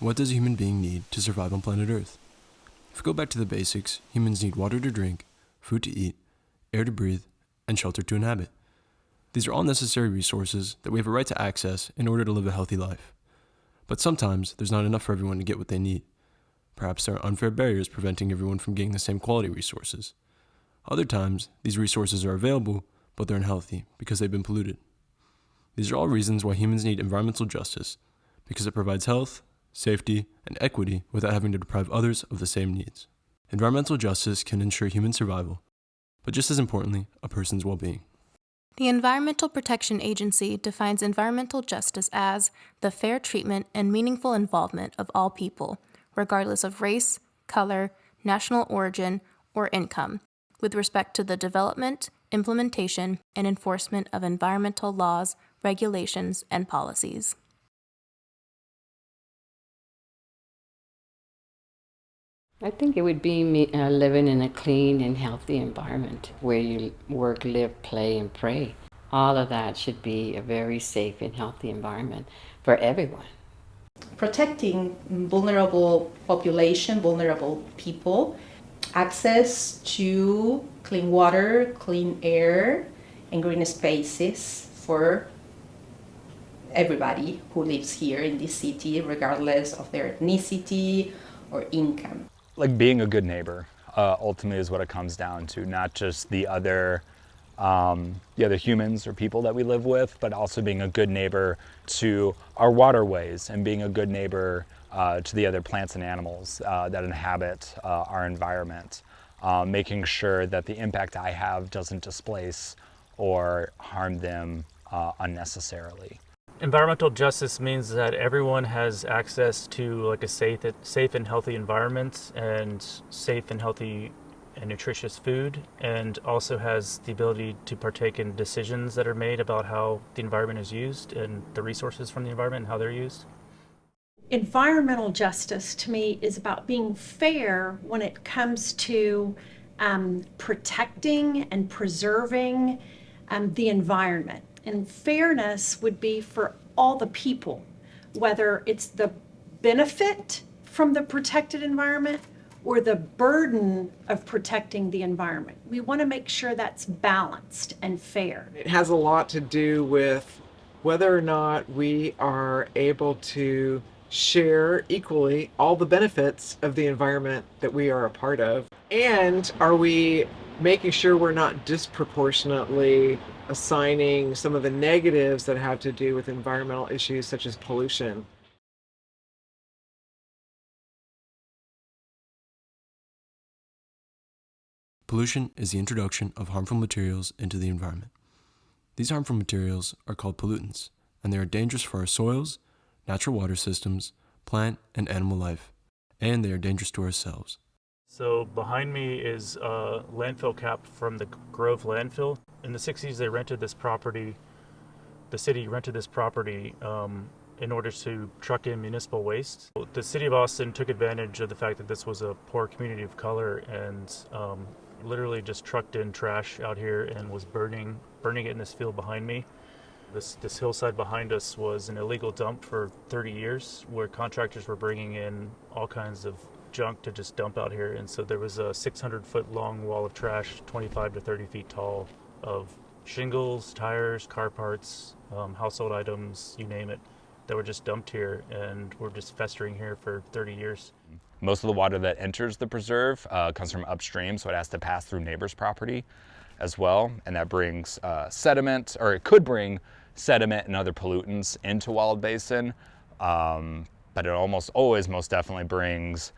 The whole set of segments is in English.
What does a human being need to survive on planet Earth? If we go back to the basics, humans need water to drink, food to eat, air to breathe, and shelter to inhabit. These are all necessary resources that we have a right to access in order to live a healthy life. But sometimes there's not enough for everyone to get what they need. Perhaps there are unfair barriers preventing everyone from getting the same quality resources. Other times, these resources are available, but they're unhealthy because they've been polluted. These are all reasons why humans need environmental justice, because it provides health, safety, and equity without having to deprive others of the same needs. Environmental justice can ensure human survival, but just as importantly, a person's well-being. The Environmental Protection Agency defines environmental justice as the fair treatment and meaningful involvement of all people, regardless of race, color, national origin, or income, with respect to the development, implementation, and enforcement of environmental laws, regulations, and policies. I think it would be living in a clean and healthy environment where you work, live, play, and pray. All of that should be a very safe and healthy environment for everyone. Protecting vulnerable population, vulnerable people, access to clean water, clean air, and green spaces for everybody who lives here in this city, regardless of their ethnicity or income. Like being a good neighbor, ultimately is what it comes down to, not just the other humans or people that we live with, but also being a good neighbor to our waterways and being a good neighbor to the other plants and animals that inhabit our environment, making sure that the impact I have doesn't displace or harm them unnecessarily. Environmental justice means that everyone has access to like a safe and healthy environment and safe and healthy and nutritious food, and also has the ability to partake in decisions that are made about how the environment is used and the resources from the environment and how they're used. Environmental justice to me is about being fair when it comes to protecting and preserving the environment. And fairness would be for all the people, whether it's the benefit from the protected environment or the burden of protecting the environment. We want to make sure that's balanced and fair. It has a lot to do with whether or not we are able to share equally all the benefits of the environment that we are a part of. And are we making sure we're not disproportionately assigning some of the negatives that have to do with environmental issues such as pollution? Pollution is the introduction of harmful materials into the environment. These harmful materials are called pollutants, and they are dangerous for our soils, natural water systems, plant and animal life, and they are dangerous to ourselves. So behind me is a landfill cap from the Grove landfill. In the 60s, they rented this property. The city rented this property in order to truck in municipal waste. The city of Austin took advantage of the fact that this was a poor community of color and literally just trucked in trash out here and was burning it in this field behind me. This hillside behind us was an illegal dump for 30 years where contractors were bringing in all kinds of junk to just dump out here. And so there was a 600-foot long wall of trash, 25 to 30 feet tall, of shingles, tires, car parts, household items, you name it, that were just dumped here and were just festering here for 30 years. Most of the water that enters the preserve comes from upstream, so it has to pass through neighbors' property as well, and that brings sediment, or it could bring sediment and other pollutants into Wild Basin, but it almost always most definitely brings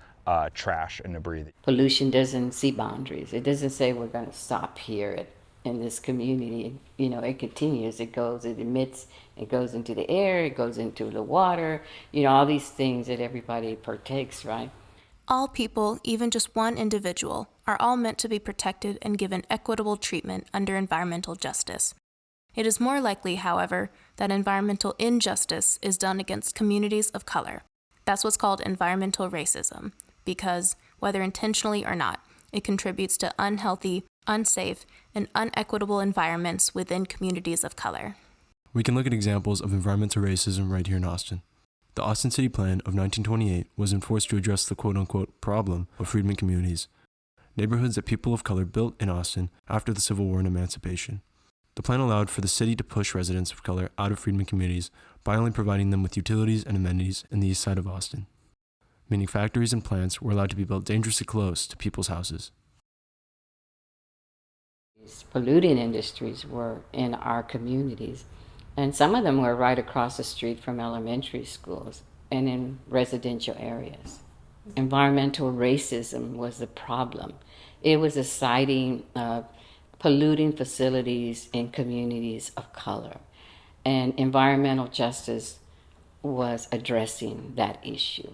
trash and debris. Pollution doesn't see boundaries. It doesn't say we're going to stop here in this community. You know, it continues. It goes, it emits, it goes into the air, it goes into the water, you know, all these things that everybody partakes, right? All people, even just one individual, are all meant to be protected and given equitable treatment under environmental justice. It is more likely, however, that environmental injustice is done against communities of color. That's what's called environmental racism, because, whether intentionally or not, it contributes to unhealthy, unsafe, and unequitable environments within communities of color. We can look at examples of environmental racism right here in Austin. The Austin City Plan of 1928 was enforced to address the quote-unquote problem of freedmen communities, neighborhoods that people of color built in Austin after the Civil War and emancipation. The plan allowed for the city to push residents of color out of freedmen communities by only providing them with utilities and amenities in the east side of Austin, meaning factories and plants were allowed to be built dangerously close to people's houses. These polluting industries were in our communities, and some of them were right across the street from elementary schools and in residential areas. Environmental racism was the problem. It was a citing of polluting facilities in communities of color, and environmental justice was addressing that issue.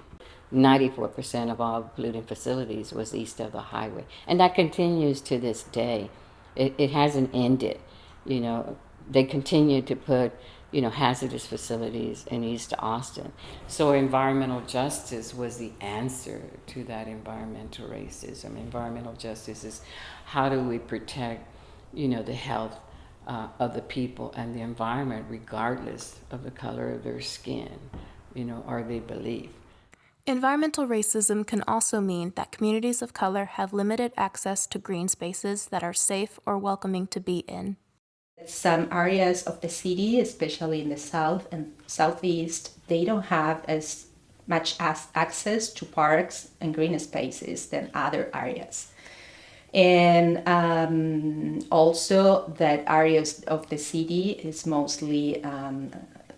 94% of all polluting facilities was east of the highway, and that continues to this day. It hasn't ended. You know, they continue to put, hazardous facilities in East Austin. So environmental justice was the answer to that environmental racism. Environmental justice is how do we protect, the health of the people and the environment regardless of the color of their skin, or their belief. Environmental racism can also mean that communities of color have limited access to green spaces that are safe or welcoming to be in. Some areas of the city, especially in the south and southeast, they don't have as much access to parks and green spaces than other areas. And also that areas of the city is mostly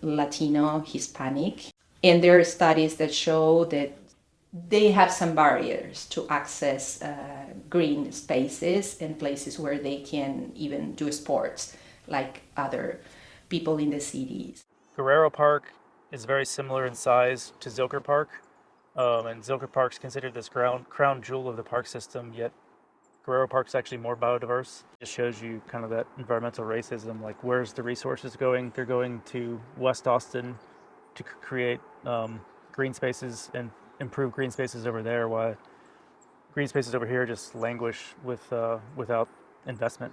Latino, Hispanic. And there are studies that show that they have some barriers to access green spaces and places where they can even do sports like other people in the cities. Guerrero Park is very similar in size to Zilker Park, and Zilker Park's considered this crown jewel of the park system, yet Guerrero Park's actually more biodiverse. It just shows you kind of that environmental racism, like where's the resources going? They're going to West Austin to create green spaces and improve green spaces over there, while green spaces over here just languish without investment.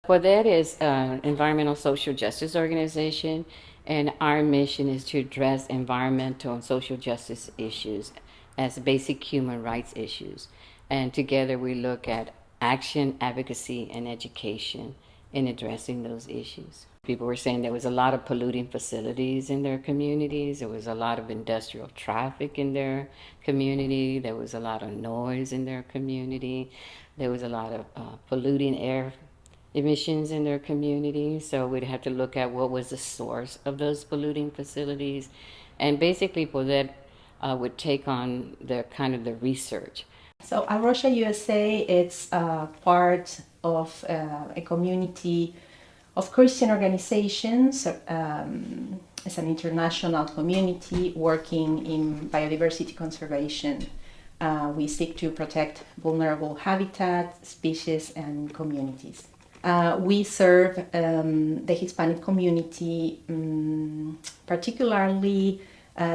Well, that is an environmental social justice organization, and our mission is to address environmental and social justice issues as basic human rights issues. And together we look at action, advocacy, and education in addressing those issues. People were saying there was a lot of polluting facilities in their communities. There was a lot of industrial traffic in their community. There was a lot of noise in their community. There was a lot of polluting air emissions in their community. So we'd have to look at what was the source of those polluting facilities. And basically Poder would take on the research. So Arosha USA, it's part of a community of Christian organizations. It's an international community working in biodiversity conservation. We seek to protect vulnerable habitat, species, and communities. We serve the Hispanic community, particularly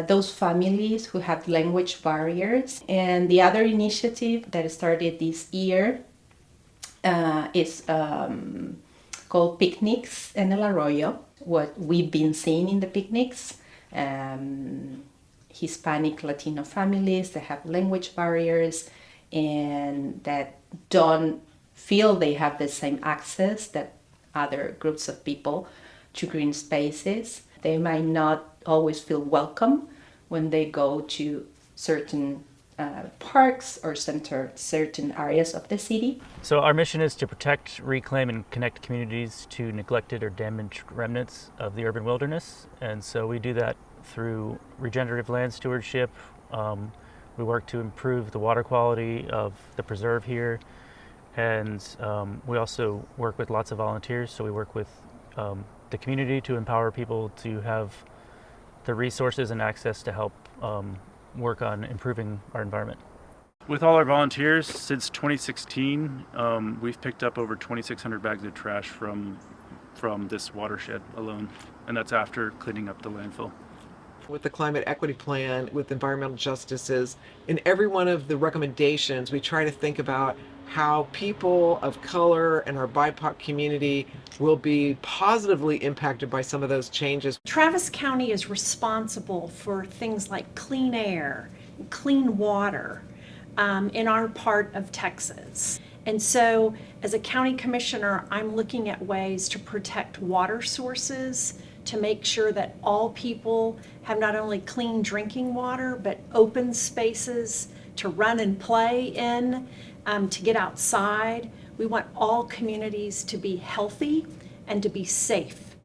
those families who have language barriers. And the other initiative that started this year is called Picnics en el Arroyo. What we've been seeing in the picnics, Hispanic Latino families that have language barriers and that don't feel they have the same access that other groups of people to green spaces. They might not always feel welcome when they go to certain parks or certain areas of the city. So our mission is to protect, reclaim, and connect communities to neglected or damaged remnants of the urban wilderness. And so we do that through regenerative land stewardship. We work to improve the water quality of the preserve here. And we also work with lots of volunteers. So we work with the community to empower people to have the resources and access to help work on improving our environment. With all our volunteers, since 2016, we've picked up over 2,600 bags of trash from this watershed alone, and that's after cleaning up the landfill. With the climate equity plan, with environmental justices, in every one of the recommendations, we try to think about how people of color and our BIPOC community will be positively impacted by some of those changes. Travis County is responsible for things like clean air, clean water in our part of Texas. And so as a county commissioner, I'm looking at ways to protect water sources, to make sure that all people have not only clean drinking water, but open spaces to run and play in, to get outside. We want all communities to be healthy and to be safe.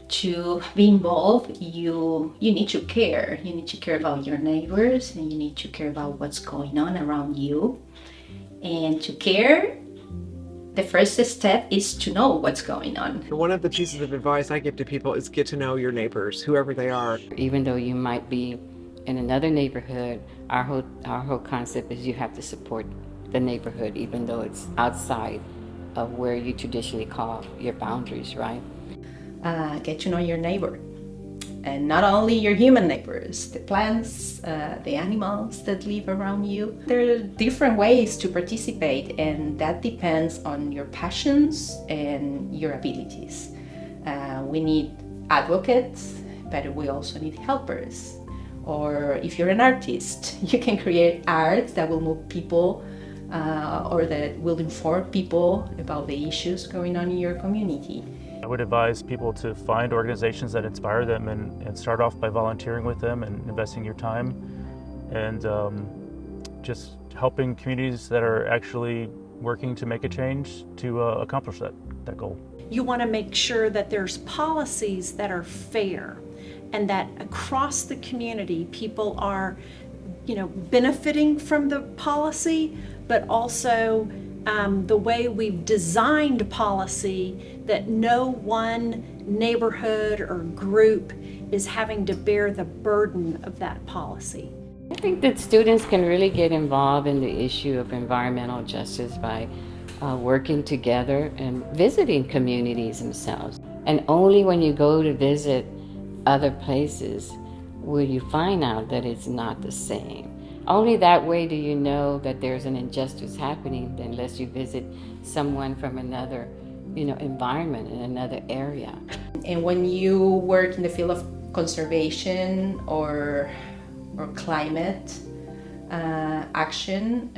To be involved, you need to care. You need to care about your neighbors, and you need to care about what's going on around you. And to care, the first step is to know what's going on. One of the pieces of advice I give to people is get to know your neighbors, whoever they are. Even though you might be in another neighborhood, our whole concept is you have to support the neighborhood, even though it's outside of where you traditionally call your boundaries, right? Get to know your neighbor. And not only your human neighbors, the plants, the animals that live around you. There are different ways to participate, and that depends on your passions and your abilities. We need advocates, but we also need helpers. Or if you're an artist, you can create art that will move people or that will inform people about the issues going on in your community. I would advise people to find organizations that inspire them and start off by volunteering with them and investing your time and just helping communities that are actually working to make a change to accomplish that goal. You want to make sure that there's policies that are fair and that across the community people are, benefiting from the policy, but also the way we've designed policy, that no one neighborhood or group is having to bear the burden of that policy. I think that students can really get involved in the issue of environmental justice by working together and visiting communities themselves. And only when you go to visit other places will you find out that it's not the same. Only that way do you know that there's an injustice happening unless you visit someone from another environment in another area. And when you work in the field of conservation or climate action,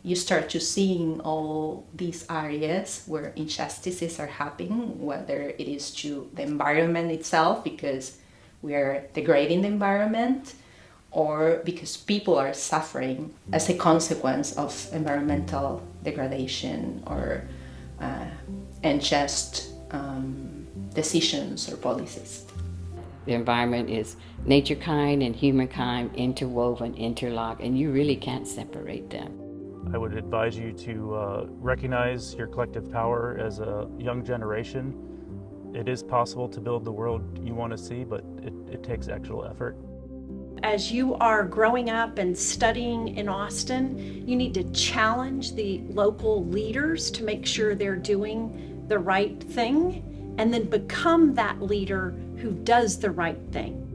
you start to seeing all these areas where injustices are happening, whether it is to the environment itself because we are degrading the environment, or because people are suffering as a consequence of environmental degradation or unjust decisions or policies. The environment is nature kind and humankind interwoven, interlocked, and you really can't separate them. I would advise you to recognize your collective power as a young generation. It is possible to build the world you want to see, but it takes actual effort. As you are growing up and studying in Austin, you need to challenge the local leaders to make sure they're doing the right thing, and then become that leader who does the right thing.